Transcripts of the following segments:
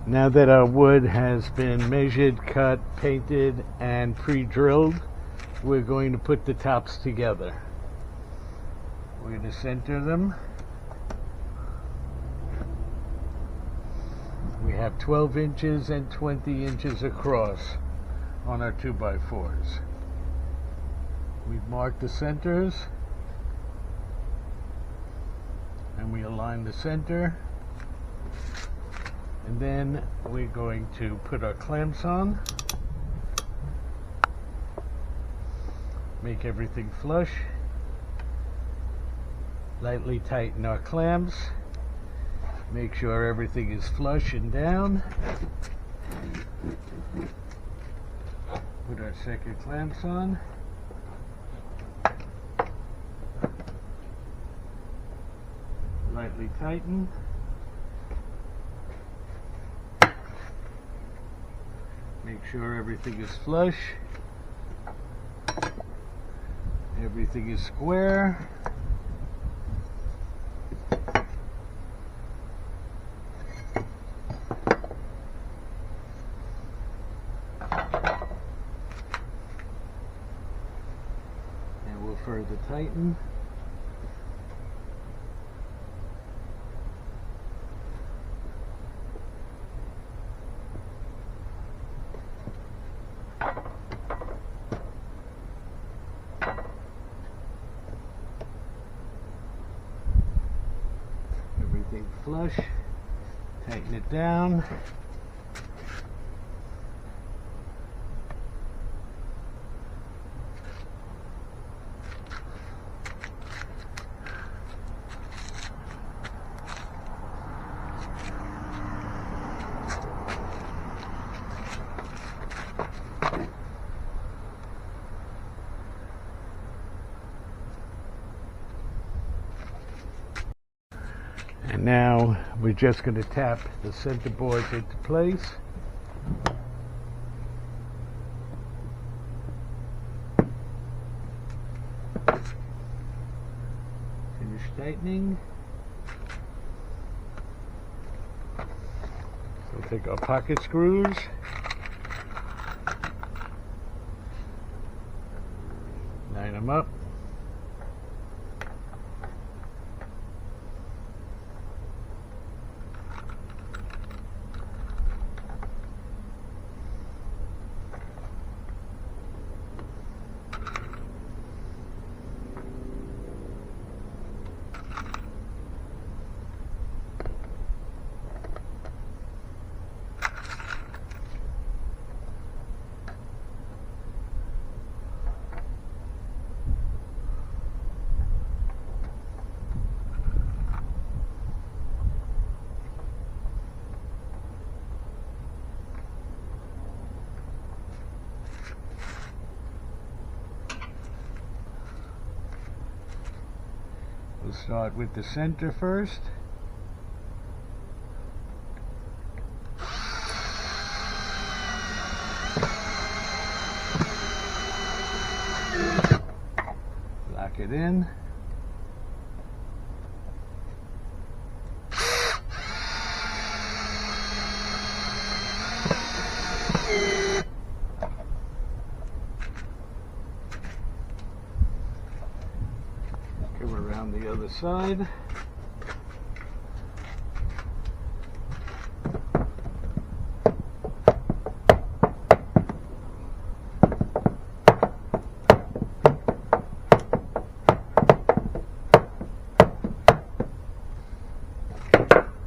Now that our wood has been measured, cut, painted, and pre-drilled, we're going to put the tops together. We're going to center them. We have 12 inches and 20 inches across on our 2x4s. We've marked the centers, and we align the center. And then we're going to put our clamps on, make everything flush, lightly tighten our clamps, make sure everything is flush and down, put our second clamps on, lightly tighten, make sure everything is flush, everything is square, and we'll further tighten. Everything flush, tighten it down. And now we're just going to tap the center boards into place. Finish tightening. So take our pocket screws. Line them up. We'll start with the center first. Lock it in. Come around the other side.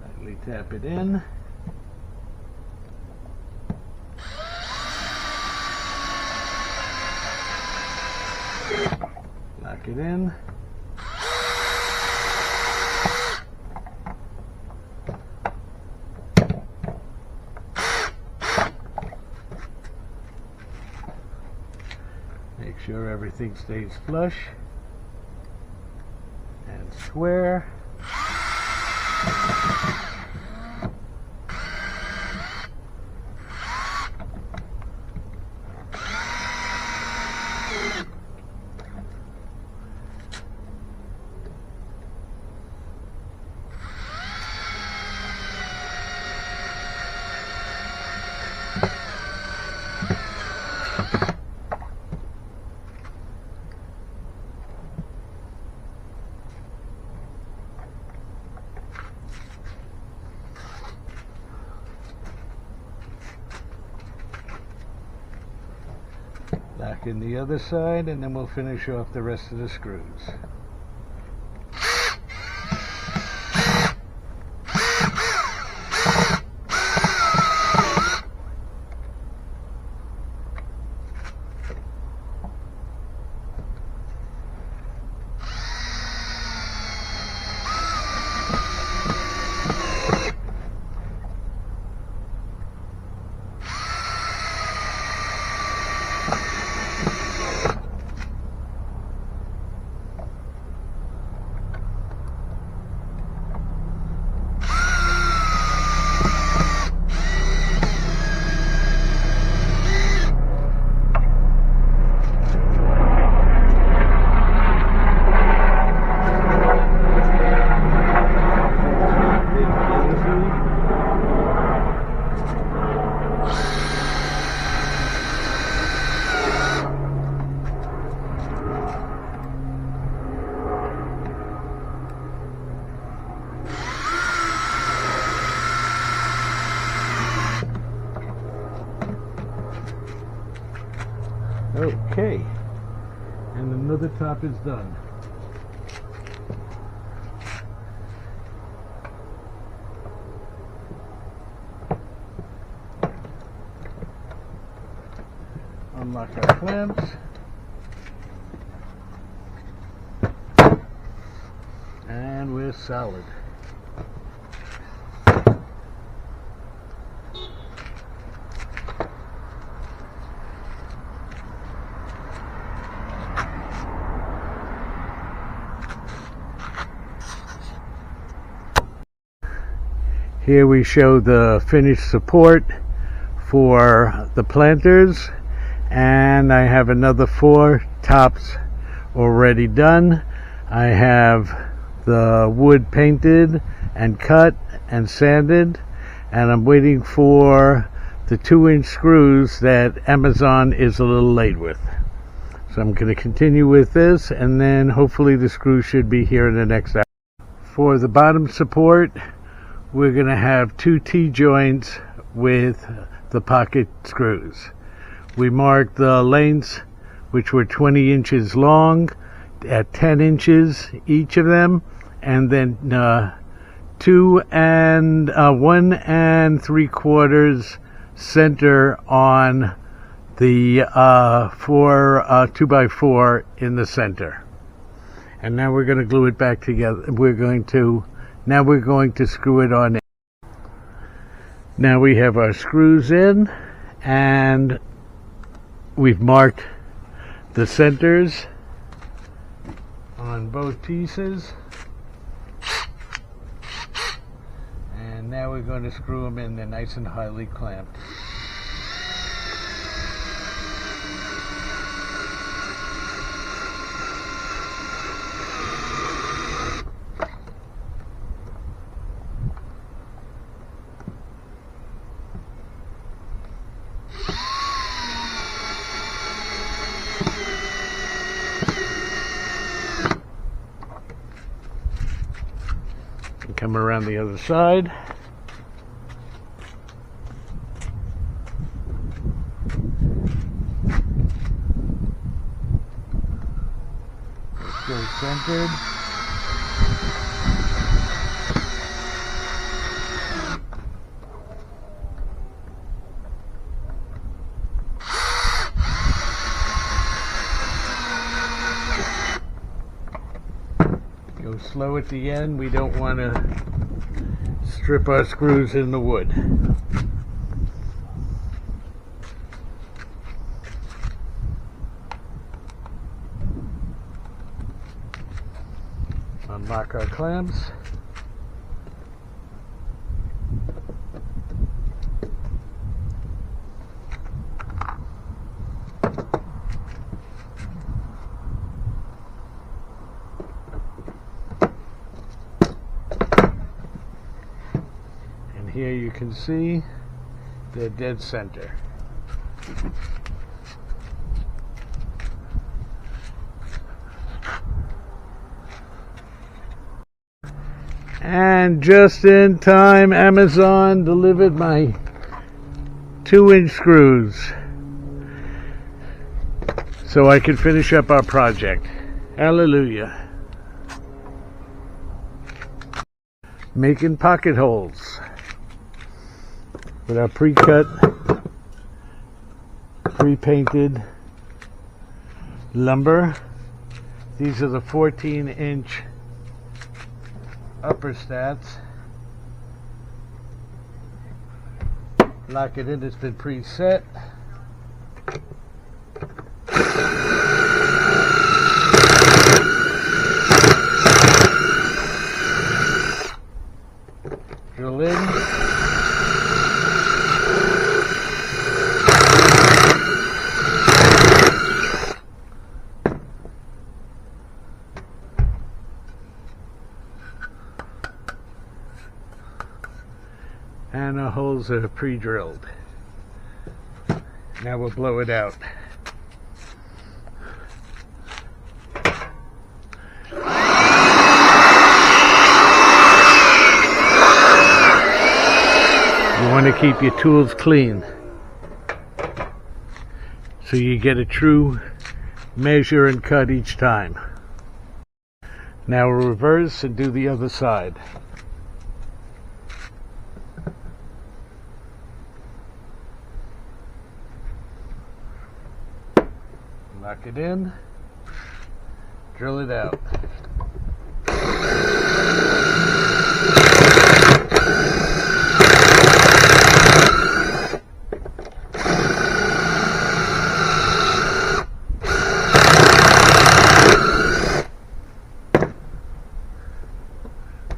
Lightly tap it in. Lock it in. Make sure everything stays flush and square. Back in the other side, and then we'll finish off the rest of the screws. Okay, and another top is done. Unlock our clamps. And we're solid. Here we show the finished support for the planters, and I have another 4 tops already done. I have the wood painted and cut and sanded, and I'm waiting for the 2-inch screws that Amazon is a little late with. So I'm going to continue with this, and then hopefully the screws should be here in the next hour. For the bottom support, we're going to have 2 T-joints with the pocket screws. We marked the lengths, which were 20 inches long, at 10 inches each of them, and then 1 3/4 center on the 2x4 in the center. And now we're going to glue it back together. Now we're going to screw it on in. Now we have our screws in, and we've marked the centers on both pieces. And now we're going to screw them in. They're nice and highly clamped. Come around the other side. Still centered. Go slow at the end. We don't want to strip our screws in the wood. Unlock our clamps. Here you can see they're dead center. And just in time, Amazon delivered my 2-inch screws. so I can finish up our project. Hallelujah. Making pocket holes with our pre-cut, pre-painted lumber. These are the 14-inch upper stats. Lock it in, it's been preset. Drill in. And the holes are pre-drilled. Now we'll blow it out. You want to keep your tools clean so you get a true measure and cut each time. Now we'll reverse and do the other side. Lock it in, drill it out.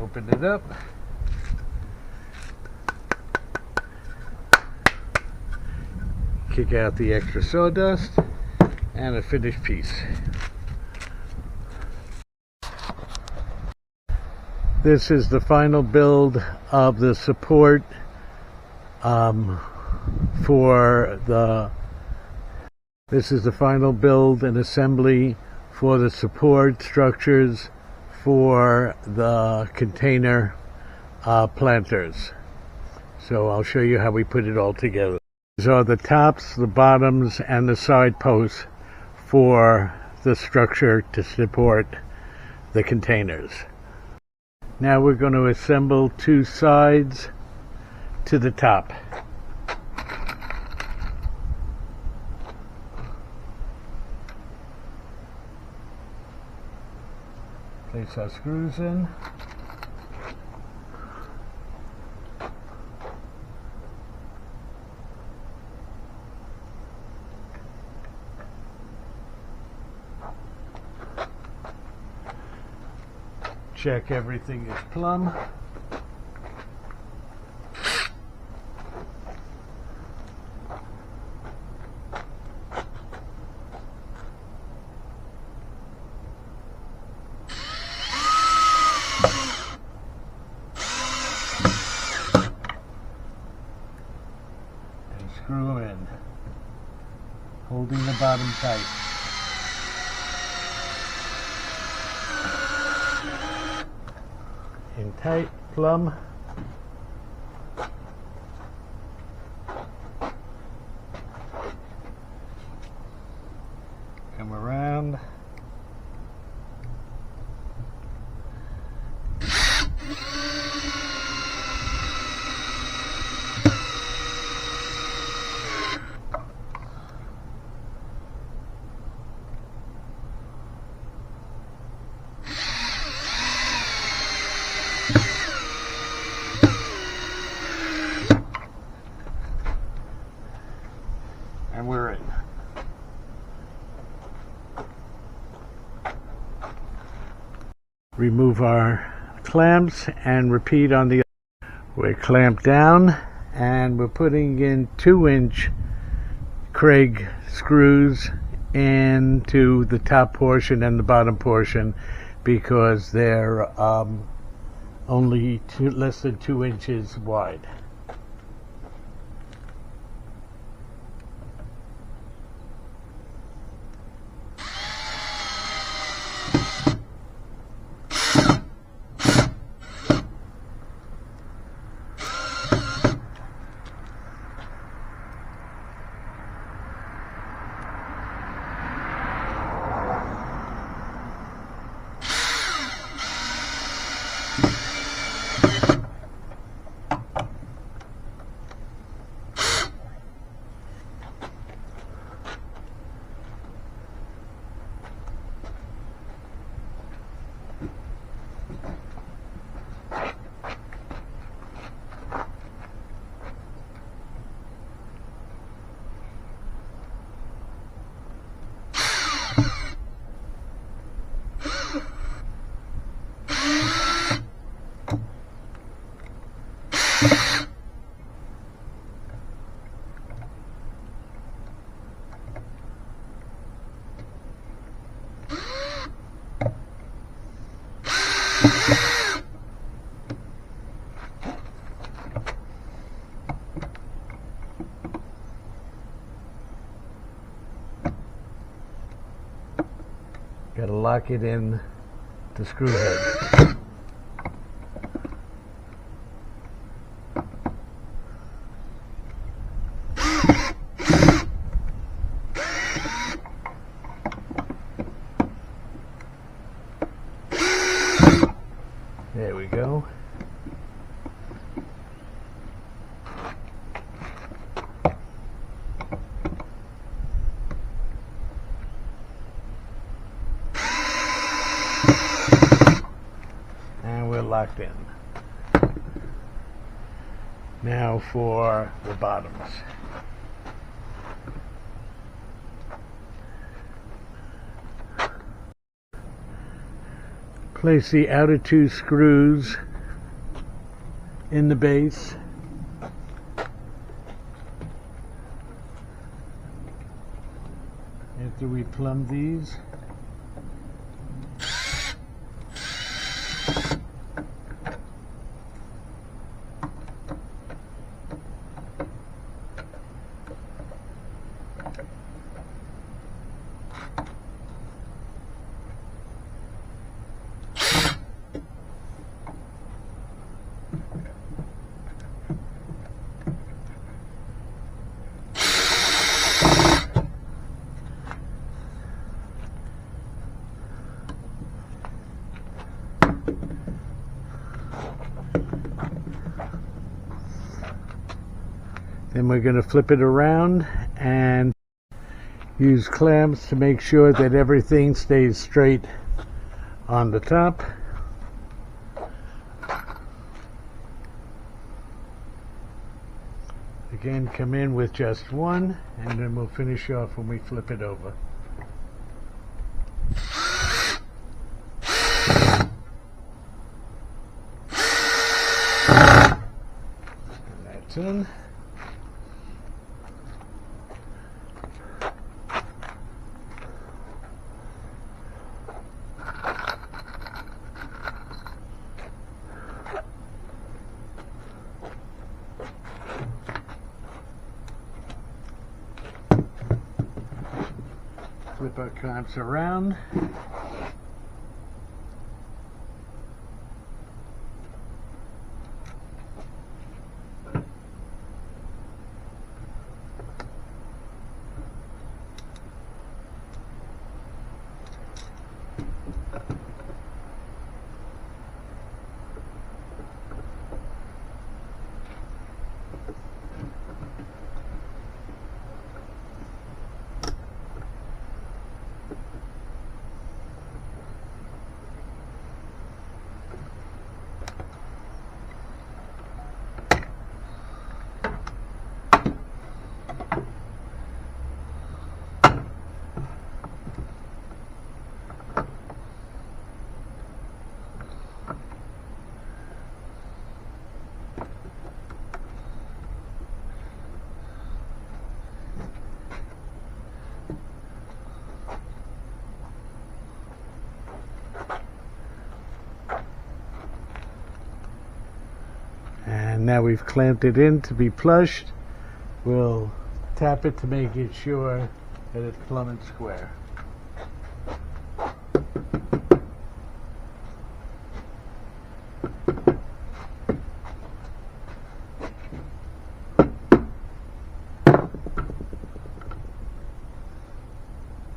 Open it up. Kick out the extra sawdust. And a finished piece. This is the final build of the support this is the final build and assembly for the support structures for the container planters. So I'll show you how we put it all together. These are the tops, the bottoms, and the side posts for the structure to support the containers. Now we're going to assemble two sides to the top. Place our screws in. Check everything is plumb. And screw in, holding the bottom tight. In tight, plumb. Come around. And we're in. Remove our clamps and repeat on the other. We're clamped down and we're putting in 2-inch Kreg screws into the top portion and the bottom portion because they're only less than 2 inches wide. Got to lock it in the screw head. There we go. And we're locked in. Now for the bottoms. Place the outer two screws in the base. After we plumb these, then we're going to flip it around and use clamps to make sure that everything stays straight on the top. Again, come in with just one, and then we'll finish off when we flip it over. And that's in. Flip our clamps around. And now we've clamped it in to be flushed. We'll tap it to make it sure that it's plumb and square.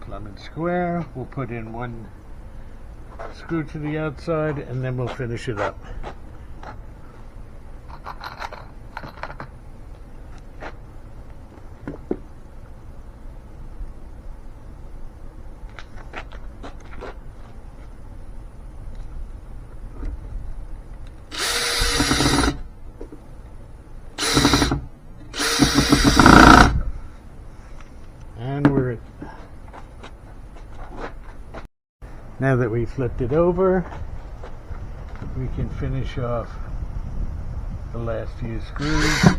Plumb and square. We'll put in one screw to the outside and then we'll finish it up. Now that we flipped it over, we can finish off the last few screws.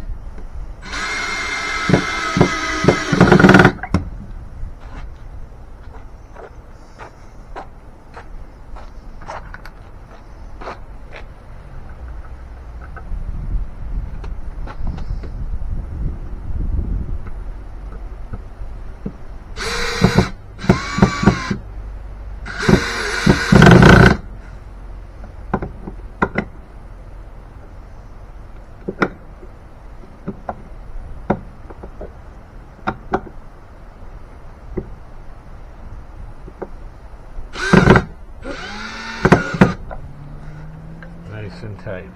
Nice and tight.